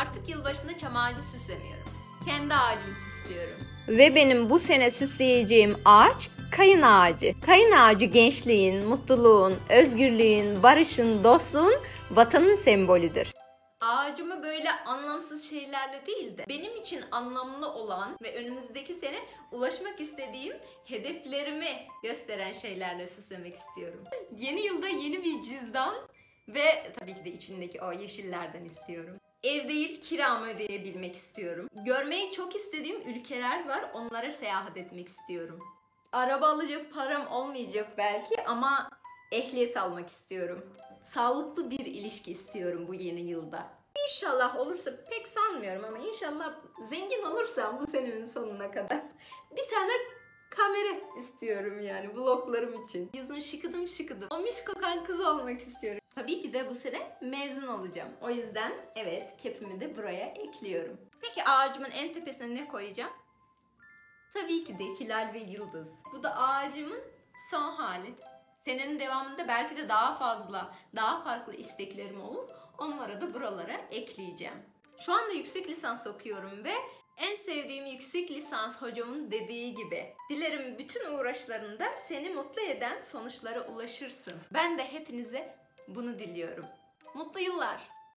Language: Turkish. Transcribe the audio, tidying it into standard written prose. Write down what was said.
Artık yılbaşında çam ağacı süslemiyorum. Kendi ağacımı süslüyorum. Ve benim bu sene süsleyeceğim ağaç kayın ağacı. Kayın ağacı gençliğin, mutluluğun, özgürlüğün, barışın, dostluğun, vatanın sembolüdür. Ağacımı böyle anlamsız şeylerle değil de benim için anlamlı olan ve önümüzdeki sene ulaşmak istediğim hedeflerimi gösteren şeylerle süslemek istiyorum. Yeni yılda yeni bir cüzdan ve tabii ki de içindeki o yeşillerden istiyorum. Ev değil, kiramı ödeyebilmek istiyorum. Görmeyi çok istediğim ülkeler var, onlara seyahat etmek istiyorum. Araba alacak param olmayacak belki ama ehliyet almak istiyorum. Sağlıklı bir ilişki istiyorum bu yeni yılda. İnşallah olursa, pek sanmıyorum ama inşallah zengin olursam bu senenin sonuna kadar bir tane kamera istiyorum yani vloglarım için. Yazın şıkıdım şıkıdım o mis kokan kız olmak istiyorum. Tabii ki de bu sene mezun olacağım. O yüzden evet, kepimi de buraya ekliyorum. Peki ağacımın en tepesine ne koyacağım? Tabii ki de hilal ve yıldız. Bu da ağacımın son hali. Senenin devamında belki de daha fazla, daha farklı isteklerim olur. Onları da buralara ekleyeceğim. Şu anda yüksek lisans okuyorum ve en sevdiğim yüksek lisans hocamın dediği gibi dilerim bütün uğraşlarında seni mutlu eden sonuçlara ulaşırsın. Ben de hepinize bunu diliyorum. Mutlu yıllar.